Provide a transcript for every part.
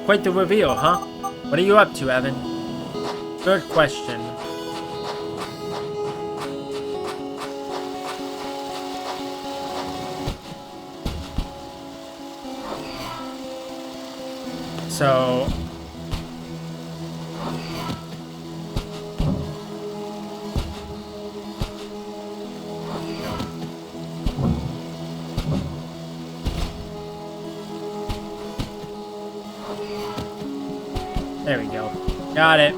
Quite the reveal, huh? What are you up to, Evan? Good question. So... There we go. Got it.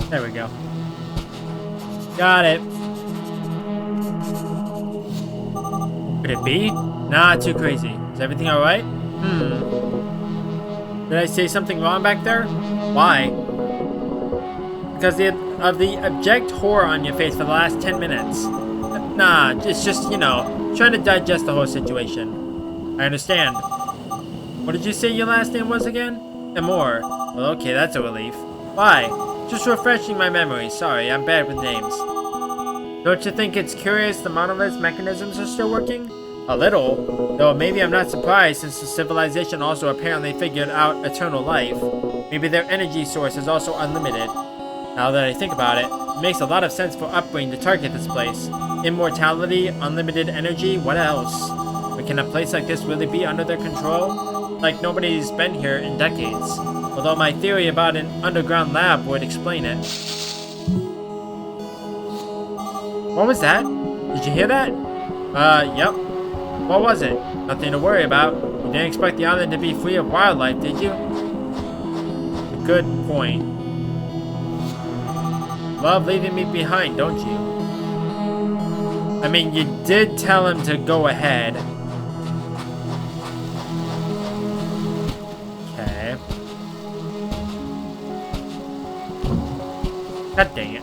There we go. Got it. Could it be? Nah, too crazy. Is everything alright? Did I say something wrong back there? Why? Because of the abject horror on your face for the last 10 minutes. Nah, it's just, you know, trying to digest the whole situation. I understand. What did you say your last name was again? Amor. Well, okay, that's a relief. Why? Just refreshing my memory. Sorry, I'm bad with names. Don't you think it's curious the monolith's mechanisms are still working? A little. Though maybe I'm not surprised since the civilization also apparently figured out eternal life. Maybe their energy source is also unlimited. Now that I think about it, it makes a lot of sense for Upbrain to target this place. Immortality, unlimited energy, what else? But can a place like this really be under their control? Like nobody's been here in decades. Although my theory about an underground lab would explain it. What was that? Did you hear that? Yep. What was it? Nothing to worry about. You didn't expect the island to be free of wildlife, did you? Good point. Love leaving me behind, don't you? I mean, you did tell him to go ahead. Okay. God dang it.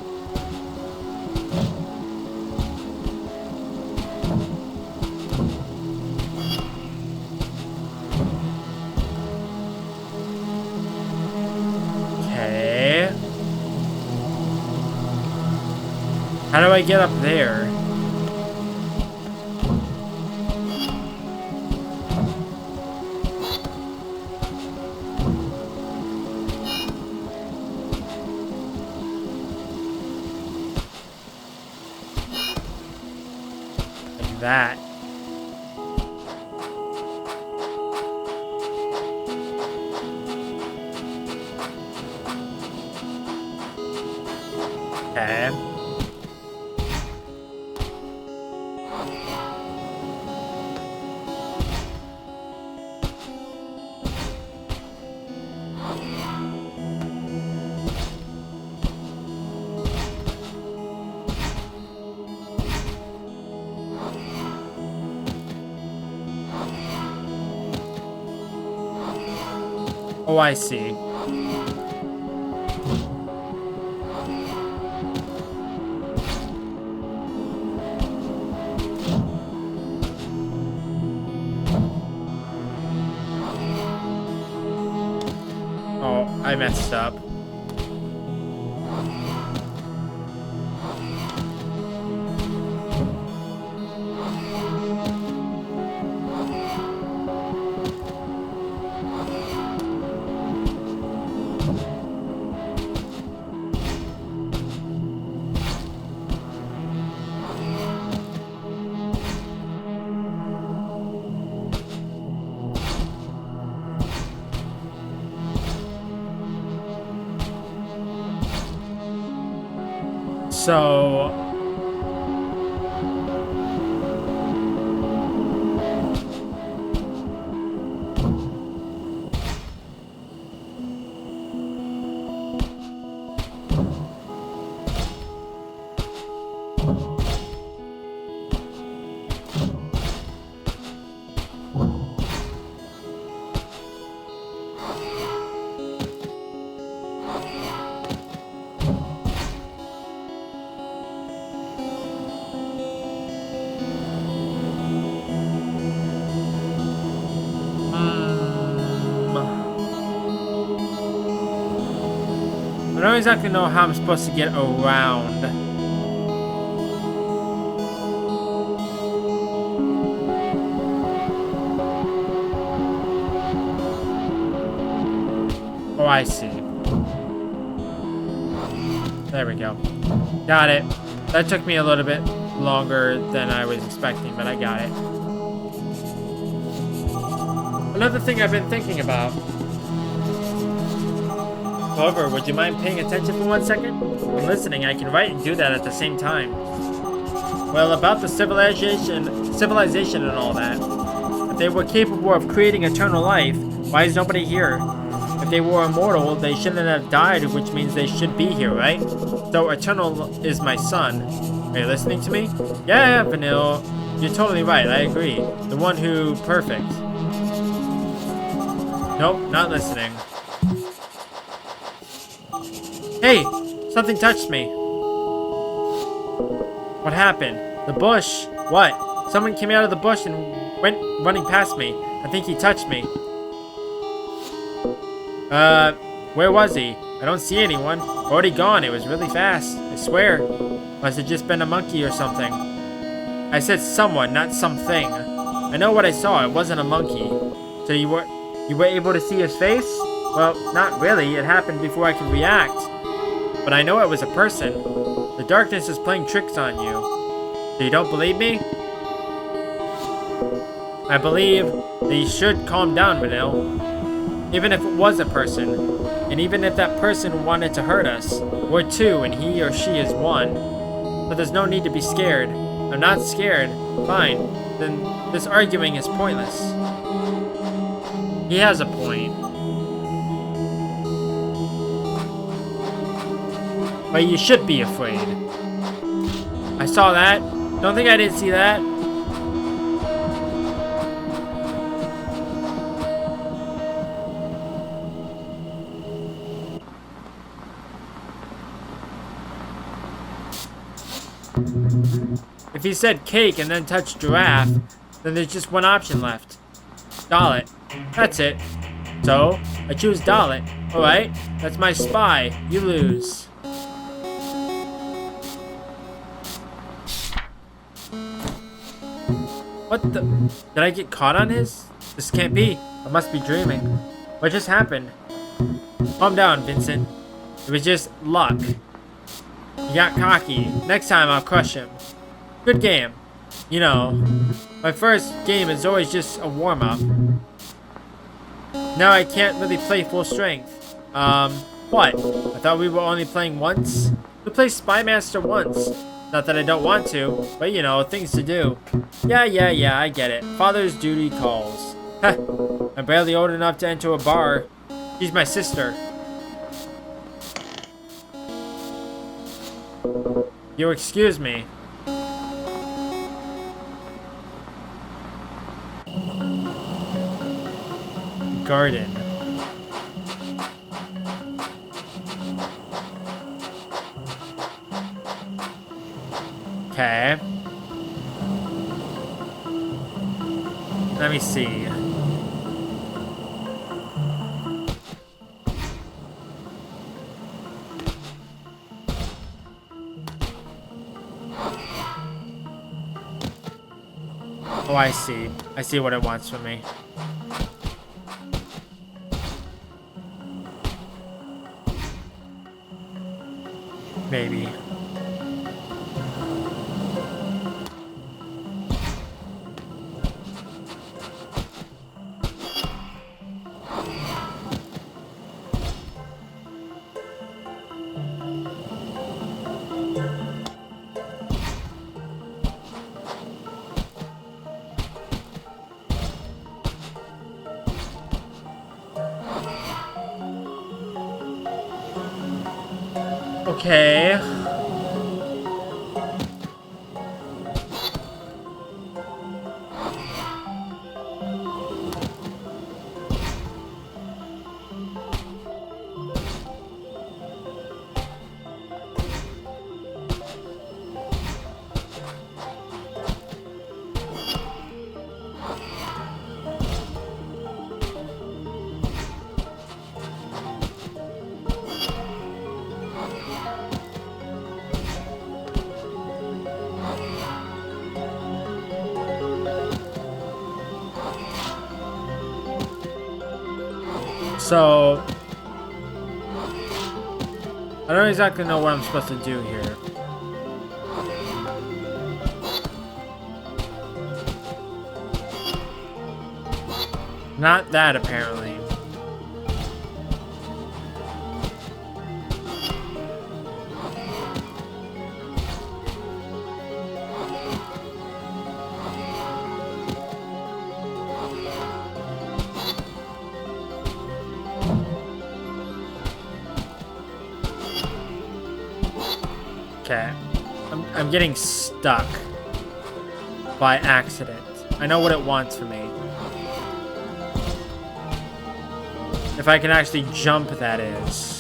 Okay. How do I get up there? That. Okay. Oh, I see. Oh, I messed up. So... don't exactly know how I'm supposed to get around. Oh, I see. There we go. Got it. That took me a little bit longer than I was expecting, but I got it. Another thing I've been thinking about. However, would you mind paying attention for 1 second? When listening, I can write and do that at the same time. Well, about the civilization and all that. If they were capable of creating eternal life, why is nobody here? If they were immortal, they shouldn't have died, which means they should be here, right? So Eternal is my son. Are you listening to me? Yeah, Vanille. You're totally right, I agree. The one who... perfect. Nope, not listening. Hey! Something touched me. What happened? The bush. What? Someone came out of the bush and went running past me. I think he touched me. Where was he? I don't see anyone. Already gone. It was really fast. I swear. Must have just been a monkey or something. I said someone, not something. I know what I saw. It wasn't a monkey. So you were able to see his face? Well, not really. It happened before I could react. But I know it was a person. The darkness is playing tricks on you. So you don't believe me? I believe that you should calm down, Vanille. Even if it was a person, and even if that person wanted to hurt us, we're two and he or she is one. So there's no need to be scared. I'm not scared. Fine. Then this arguing is pointless. He has a point. But you should be afraid. I saw that. Don't think I didn't see that. If he said cake and then touched giraffe, then there's just one option left. Dalit. That's it. So, I choose Dalit. Alright, that's my spy. You lose. What the? Did I get caught on his? This can't be. I must be dreaming. What just happened? Calm down, Vincent. It was just luck. You got cocky. Next time I'll crush him. Good game. You know, my first game is always just a warm-up. Now I can't really play full strength. What? I thought we were only playing once? We played Spy Master once. Not that I don't want to, but you know, things to do. Yeah, I get it. Father's duty calls. Heh, I'm barely old enough to enter a bar. She's my sister. You excuse me. Garden. Okay. Let me see. Oh, I see. I see what it wants from me. Maybe. Okay. So I don't exactly know what I'm supposed to do here. Not that, apparently. Okay. I'm getting stuck by accident. I know what it wants from me. If I can actually jump, that is.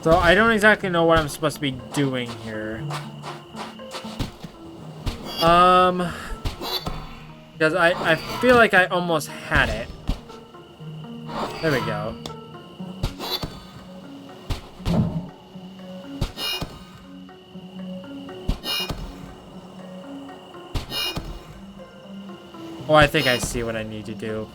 So I don't exactly know what I'm supposed to be doing here. Because I feel like I almost had it. There we go. Oh, I think I see what I need to do.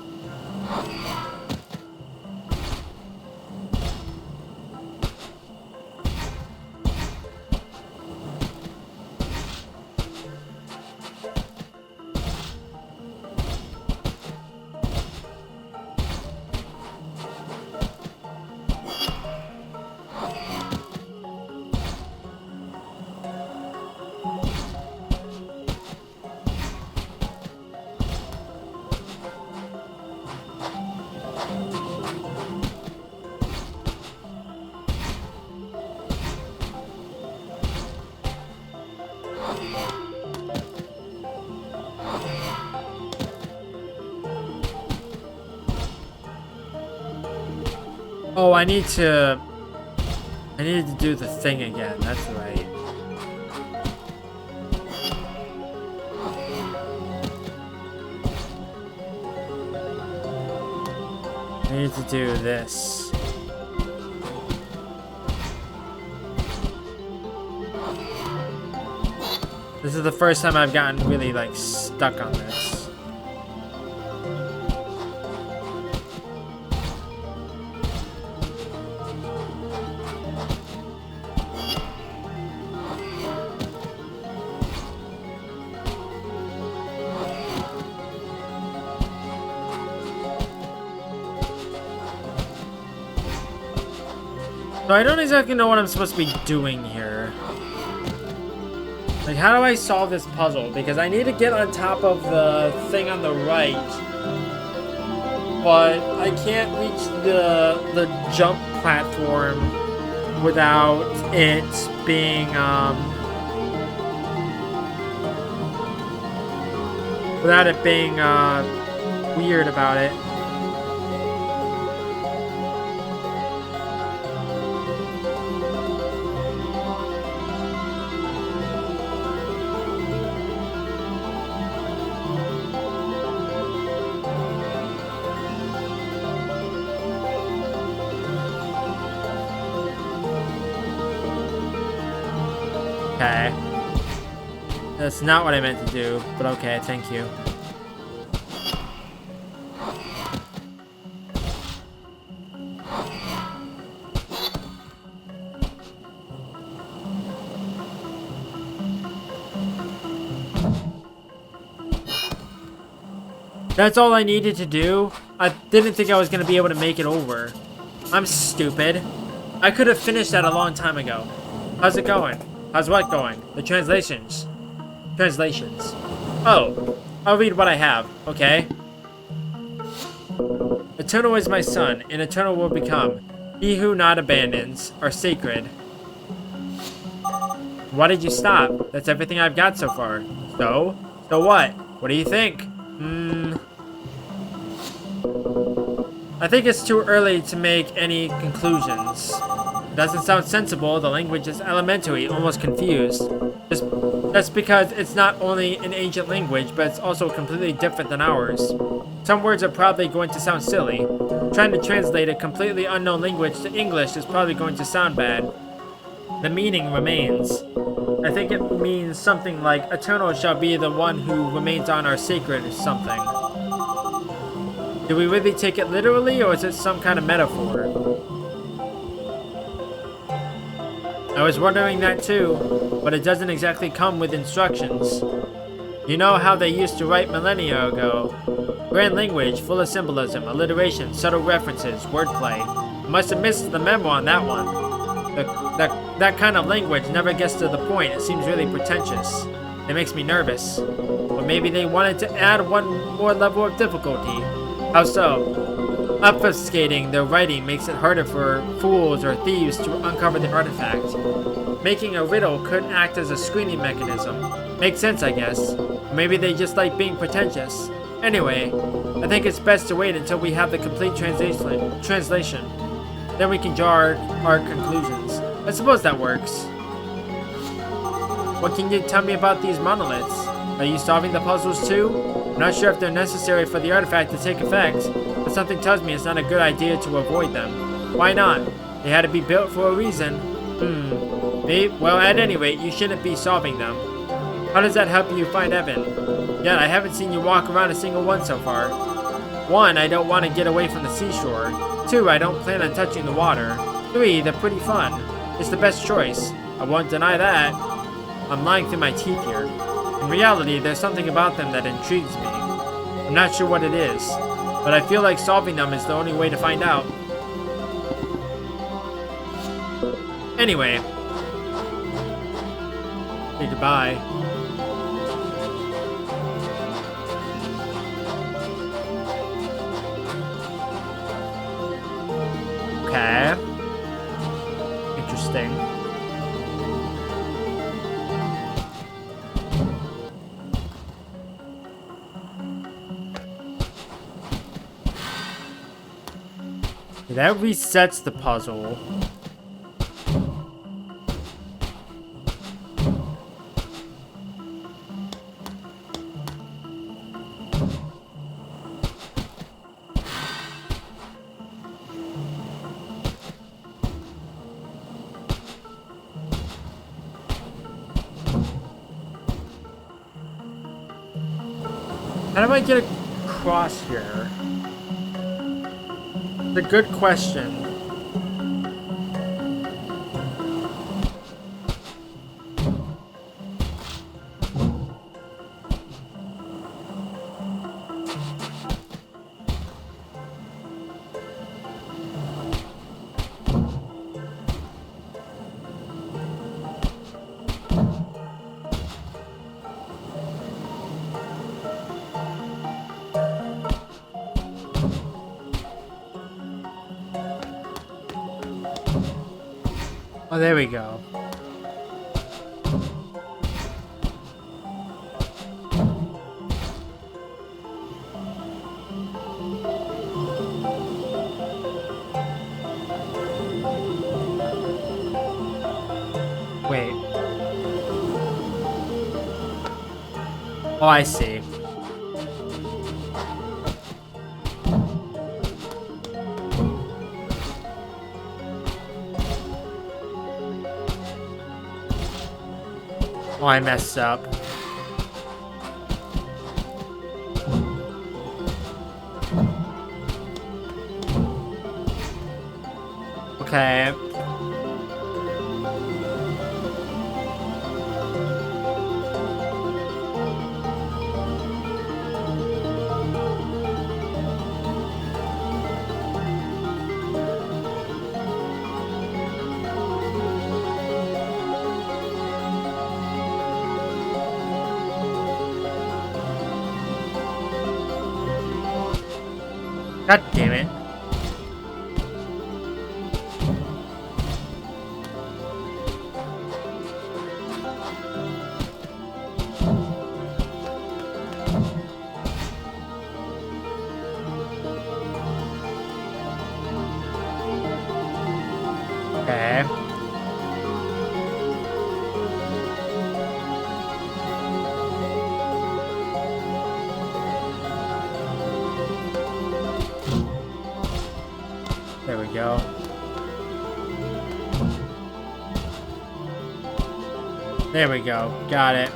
Oh, I need to do the thing again. That's right. I need to do this. This is the first time I've gotten really, like, stuck on this. So I don't exactly know what I'm supposed to be doing here. Like, how do I solve this puzzle? Because I need to get on top of the thing on the right, but I can't reach the jump platform without it being weird about it. Okay. That's not what I meant to do, but okay, thank you. That's all I needed to do? I didn't think I was going to be able to make it over. I'm stupid. I could have finished that a long time ago. How's it going? How's what going? The translations. Translations. Oh, I'll read what I have, okay? Eternal is my son, and eternal will become. He who not abandons are sacred. Why did you stop? That's everything I've got so far. So? So what? What do you think? I think it's too early to make any conclusions. It doesn't sound sensible. The language is elementary, almost confused. That's because it's not only an ancient language, but it's also completely different than ours. Some words are probably going to sound silly. Trying to translate a completely unknown language to English is probably going to sound bad. The meaning remains. I think it means something like, eternal shall be the one who remains on our sacred or something. Do we really take it literally, or is it some kind of metaphor? I was wondering that too, but it doesn't exactly come with instructions. You know how they used to write millennia ago? Grand language, full of symbolism, alliteration, subtle references, wordplay. I must have missed the memo on that one. That kind of language never gets to the point. It seems really pretentious. It makes me nervous. Or maybe they wanted to add one more level of difficulty. How so? Obfuscating their writing makes it harder for fools or thieves to uncover the artifact. Making a riddle could act as a screening mechanism. Makes sense, I guess. Or maybe they just like being pretentious. Anyway, I think it's best to wait until we have the complete translation. Then we can draw our conclusions. I suppose that works. What can you tell me about these monoliths? Are you solving the puzzles too? I'm not sure if they're necessary for the artifact to take effect, but something tells me it's not a good idea to avoid them. Why not? They had to be built for a reason. Maybe, well, at any rate, you shouldn't be solving them. How does that help you find Evan? Yet, I haven't seen you walk around a single one so far. 1, I don't want to get away from the seashore. 2, I don't plan on touching the water. 3, they're pretty fun. It's the best choice. I won't deny that. I'm lying through my teeth here. In reality, there's something about them that intrigues me. I'm not sure what it is, but I feel like solving them is the only way to find out. Anyway. Say goodbye. Okay. Interesting. That resets the puzzle. How do I get across here? It's a good question. Oh, there we go. Wait. Oh, I see. Oh, I messed up. Okay. God damn it. Okay. There we go. There we go. Got it.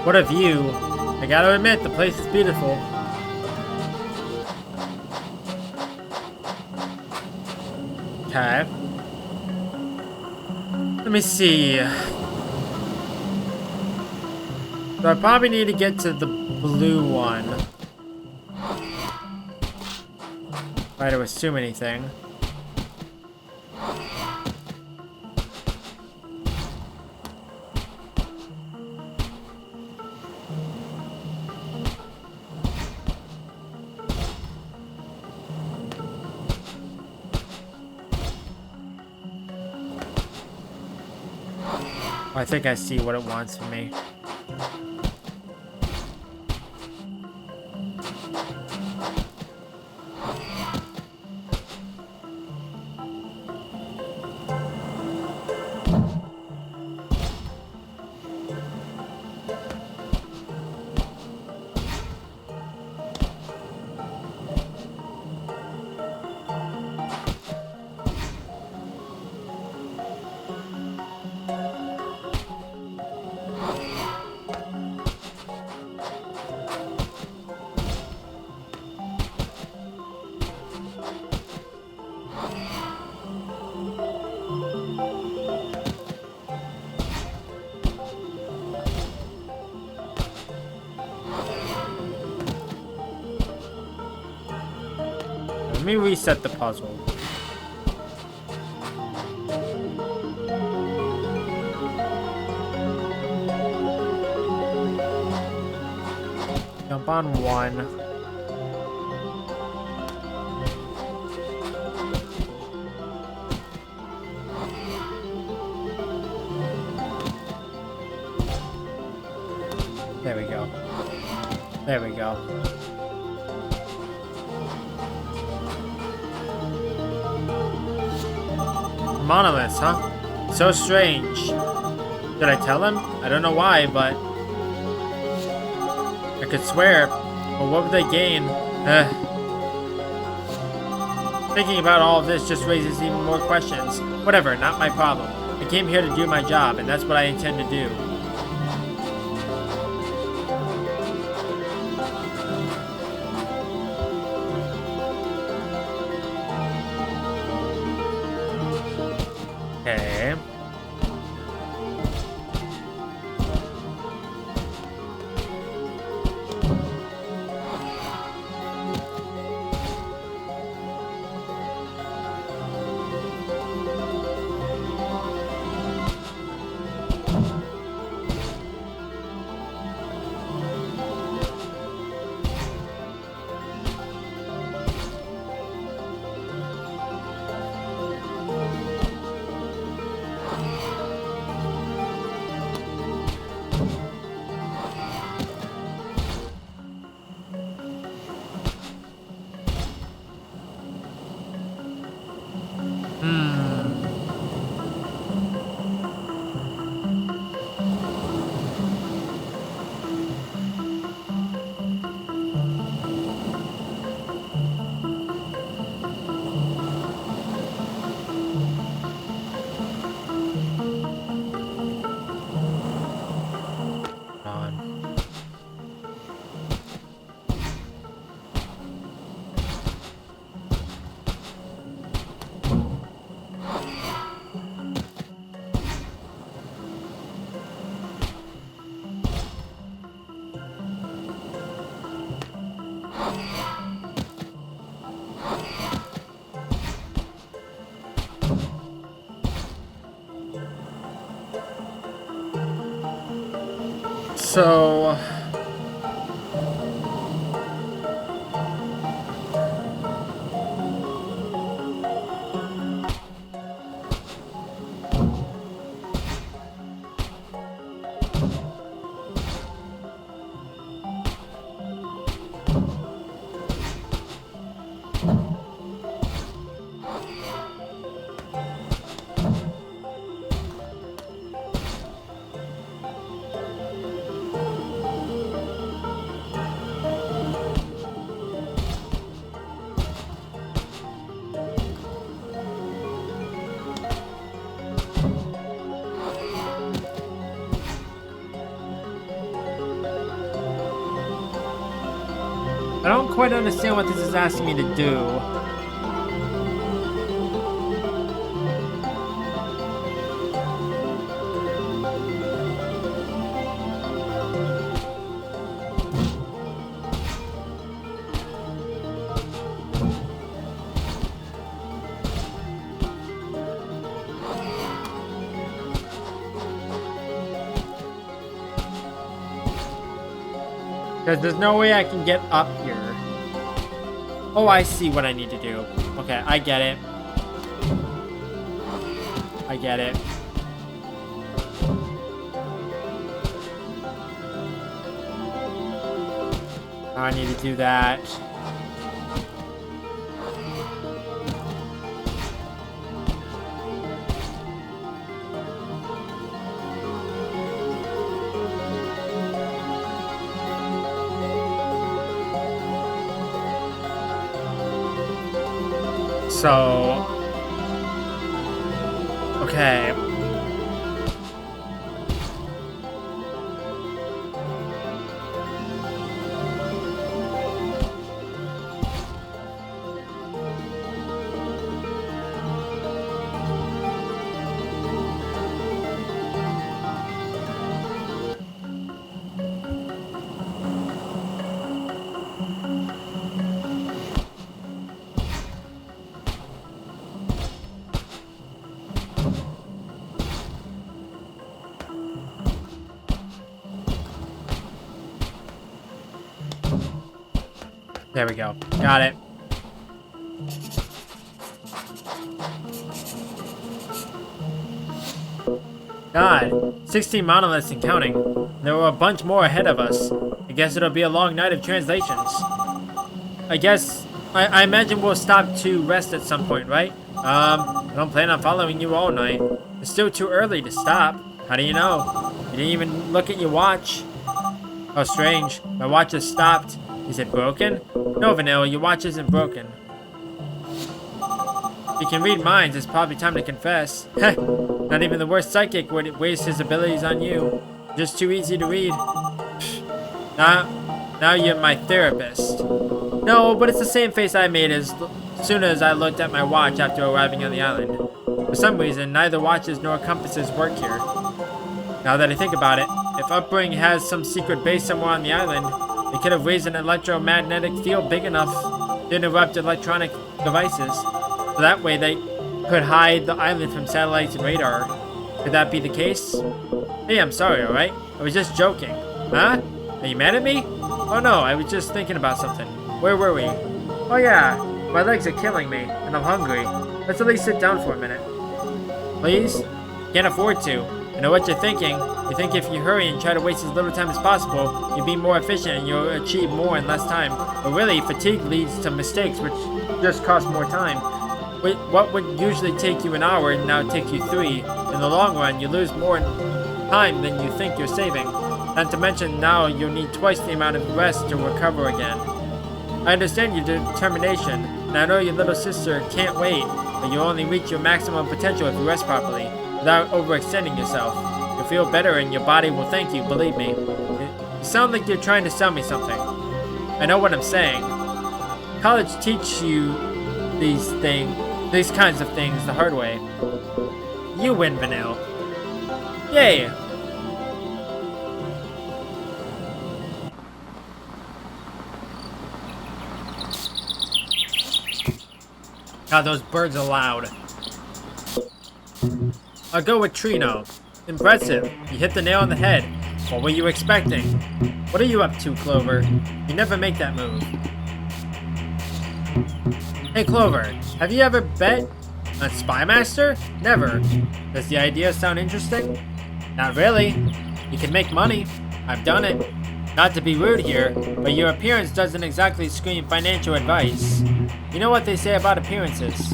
What a view. I gotta admit, the place is beautiful. Okay. Let me see. So I probably need to get to the blue one. If I had to assume anything. I think I see what it wants from me. Let me reset the puzzle. Jump on one. There we go. There we go. Monoliths, huh? So strange. Did I tell him? I don't know why, but I could swear. But what would they gain? Thinking about all of this just raises even more questions. Whatever, not my problem. I came here to do my job, and that's what I intend to do. Okay. So... I don't quite understand what this is asking me to do. Because there's no way I can get up here. Oh, I see what I need to do. Okay, I get it. I get it. I need to do that. So, okay. There we go. Got it. God, 16 monoliths and counting. There were a bunch more ahead of us. I guess it'll be a long night of translations. I imagine we'll stop to rest at some point, right? I don't plan on following you all night. It's still too early to stop. How do you know? You didn't even look at your watch. Oh, strange. My watch has stopped. Is it broken? No, Vanilla, your watch isn't broken. If you can read minds, it's probably time to confess. Heh, not even the worst psychic would waste his abilities on you. Just too easy to read. Now you're my therapist. No, but it's the same face I made as soon as I looked at my watch after arriving on the island. For some reason, neither watches nor compasses work here. Now that I think about it, if Upbring has some secret base somewhere on the island, they could have raised an electromagnetic field big enough to interrupt electronic devices. So that way they could hide the island from satellites and radar. Could that be the case? Hey, I'm sorry, alright? I was just joking. Huh? Are you mad at me? Oh no, I was just thinking about something. Where were we? Oh yeah, my legs are killing me, and I'm hungry. Let's at least sit down for a minute. Please? Can't afford to. I know what you're thinking. You think if you hurry and try to waste as little time as possible, you'll be more efficient and you'll achieve more in less time. But really, fatigue leads to mistakes, which just cost more time. What would usually take you an hour and now take you 3. In the long run, you lose more time than you think you're saving. Not to mention, now you'll need twice the amount of rest to recover again. I understand your determination, and I know your little sister can't wait, but you'll only reach your maximum potential if you rest properly, without overextending yourself. You'll feel better and your body will thank you, believe me. You sound like you're trying to sell me something. I know what I'm saying. College teach you these kinds of things the hard way. You win, Vanille. Yay! God, those birds are loud. I'll go with Trino. Impressive. You hit the nail on the head. What were you expecting? What are you up to, Clover? You never make that move. Hey, Clover, have you ever bet on Spymaster? Never. Does the idea sound interesting? Not really. You can make money. I've done it. Not to be rude here, but your appearance doesn't exactly scream financial advice. You know what they say about appearances.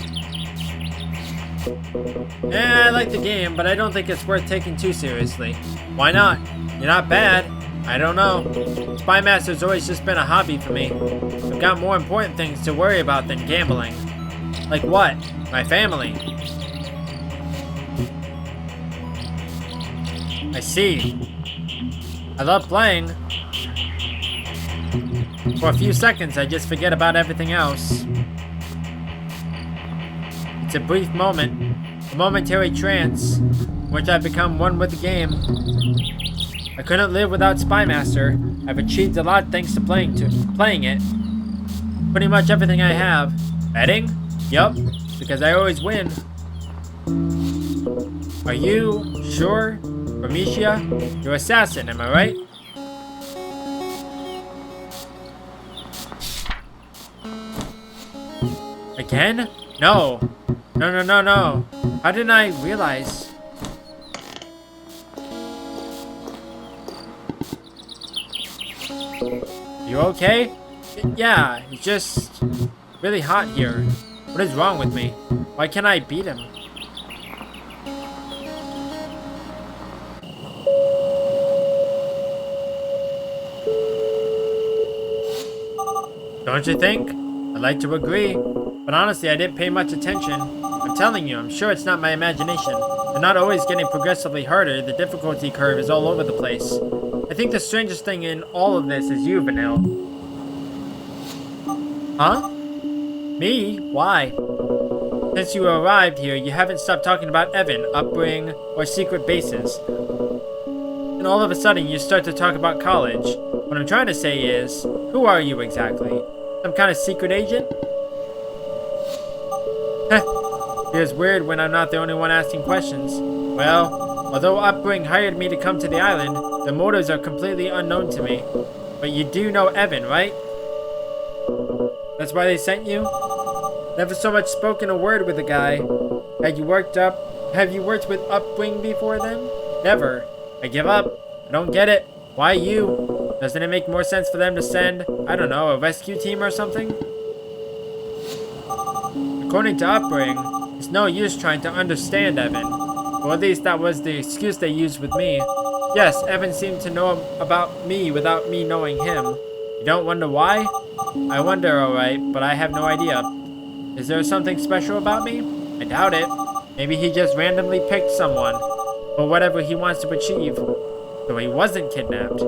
I like the game, but I don't think it's worth taking too seriously. Why not? You're not bad. I don't know. Spymaster's always just been a hobby for me. I've got more important things to worry about than gambling. Like what? My family. I see. I love playing. For a few seconds, I just forget about everything else. It's a brief moment, a momentary trance, in which I've become one with the game. I couldn't live without Spymaster. I've achieved a lot thanks to playing it. Pretty much everything I have. Betting? Yup, because I always win. Are you sure? Ramesia? You're assassin, am I right? Again? No. No. How didn't I realize? You okay? Yeah, it's just really hot here. What is wrong with me? Why can't I beat him? Don't you think? I'd like to agree. But honestly, I didn't pay much attention. I'm telling you, I'm sure it's not my imagination. They're not always getting progressively harder. The difficulty curve is all over the place. I think the strangest thing in all of this is you, Vanille. Huh? Me? Why? Since you arrived here, you haven't stopped talking about Evan, upbringing, or secret bases. And all of a sudden, you start to talk about college. What I'm trying to say is, who are you exactly? Some kind of secret agent? Feels weird when I'm not the only one asking questions. Well, although Upbring hired me to come to the island, the motives are completely unknown to me. But you do know Evan, right? That's why they sent you? Never so much spoken a word with the guy. Have you worked with Upbring before then? Never. I give up. I don't get it. Why you? Doesn't it make more sense for them to send, I don't know, a rescue team or something? According to Upbring, it's no use trying to understand Evan. Or at least that was the excuse they used with me. Yes, Evan seemed to know about me without me knowing him. You don't wonder why? I wonder, alright, but I have no idea. Is there something special about me? I doubt it. Maybe he just randomly picked someone for whatever he wants to achieve. So he wasn't kidnapped.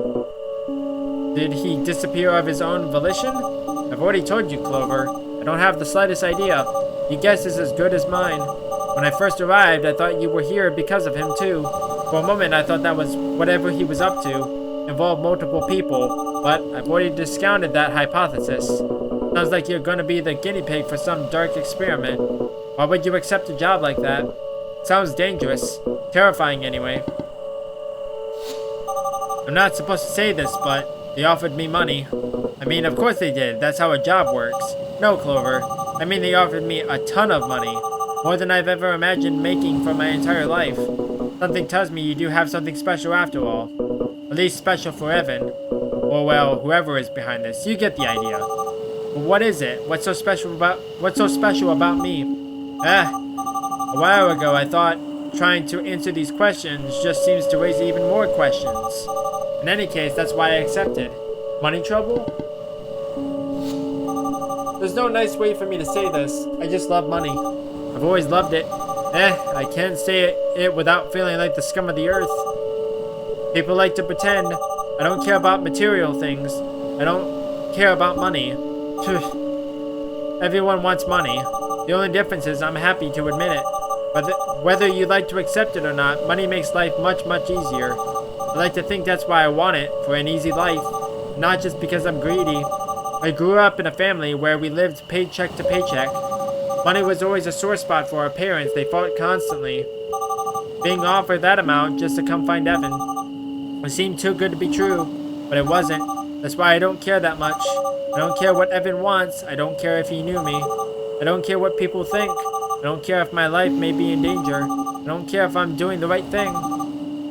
Did he disappear of his own volition? I've already told you, Clover. I don't have the slightest idea. Your guess is as good as mine. When I first arrived, I thought you were here because of him too. For a moment, I thought that was whatever he was up to involved multiple people, but I've already discounted that hypothesis. Sounds like you're gonna be the guinea pig for some dark experiment. Why would you accept a job like that? Sounds dangerous. Terrifying anyway. I'm not supposed to say this, but they offered me money. I mean, of course they did. That's how a job works. No, Clover. I mean, they offered me a ton of money. More than I've ever imagined making for my entire life. Something tells me you do have something special after all. At least special for Evan. Or, well, whoever is behind this. You get the idea. But what is it? What's so special about me? A while ago, I thought trying to answer these questions just seems to raise even more questions. In any case, that's why I accepted. Money trouble? There's no nice way for me to say this. I just love money. I've always loved it. I can't say it without feeling like the scum of the earth. People like to pretend. I don't care about material things. I don't care about money. Everyone wants money. The only difference is I'm happy to admit it. But whether you like to accept it or not, money makes life much, much easier. I like to think that's why I want it, for an easy life. Not just because I'm greedy. I grew up in a family where we lived paycheck to paycheck. Money was always a sore spot for our parents. They fought constantly. Being offered that amount just to come find Evan. It seemed too good to be true, but it wasn't. That's why I don't care that much. I don't care what Evan wants. I don't care if he knew me. I don't care what people think. I don't care if my life may be in danger. I don't care if I'm doing the right thing.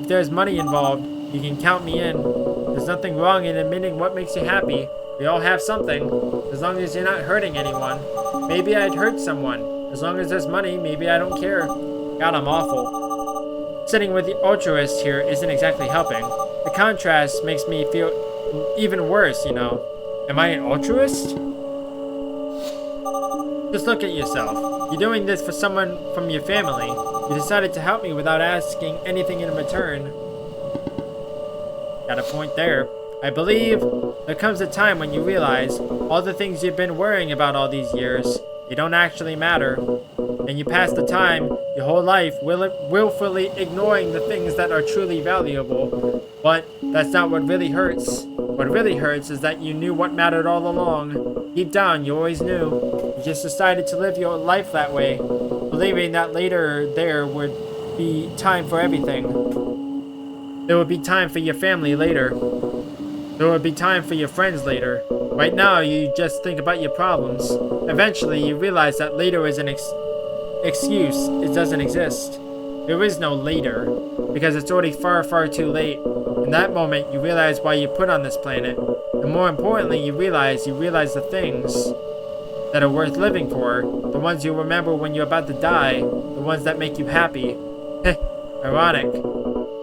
If there's money involved, you can count me in. There's nothing wrong in admitting what makes you happy. We all have something, as long as you're not hurting anyone. Maybe I'd hurt someone. As long as there's money, maybe I don't care. God, I'm awful. Sitting with the altruist here isn't exactly helping. The contrast makes me feel even worse, you know. Am I an altruist? Just look at yourself. You're doing this for someone from your family. You decided to help me without asking anything in return. Got a point there. I believe there comes a time when you realize all the things you've been worrying about all these years, they don't actually matter. And you pass the time, your whole life, willfully ignoring the things that are truly valuable. But that's not what really hurts. What really hurts is that you knew what mattered all along. Deep down, you always knew. You just decided to live your life that way, believing that later there would be time for everything. There would be time for your family later. There would be time for your friends later. Right now, you just think about your problems. Eventually, you realize that later is an excuse. It doesn't exist. There is no later, because it's already far, far too late. In that moment, you realize why you put on this planet. And more importantly, you realize the things that are worth living for. The ones you remember when you're about to die. The ones that make you happy. Heh, ironic.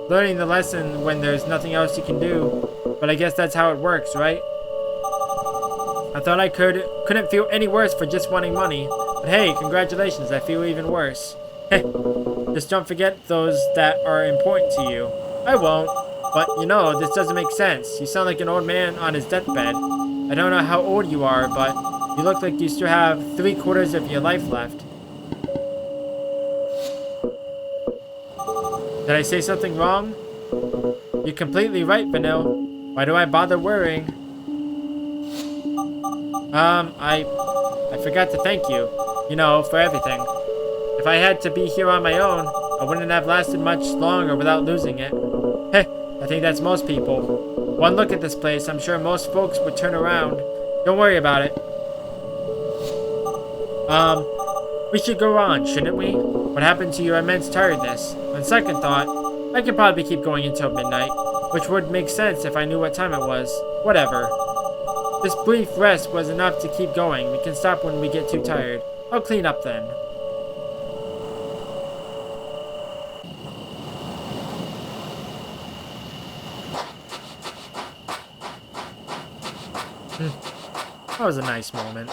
Learning the lesson when there's nothing else you can do. But I guess that's how it works, right? I thought I couldn't feel any worse for just wanting money. But hey, congratulations, I feel even worse. Heh, just don't forget those that are important to you. I won't. But, you know, this doesn't make sense. You sound like an old man on his deathbed. I don't know how old you are, but you look like you still have 3/4 of your life left. Did I say something wrong? You're completely right, Vanille. Why do I bother worrying? I forgot to thank you. You know, for everything. If I had to be here on my own, I wouldn't have lasted much longer without losing it. Heh, I think that's most people. One look at this place, I'm sure most folks would turn around. Don't worry about it. We should go on, shouldn't we? What happened to your immense tiredness? On second thought, I could probably keep going until midnight, which would make sense if I knew what time it was. Whatever. This brief rest was enough to keep going. We can stop when we get too tired. I'll clean up then. That was a nice moment.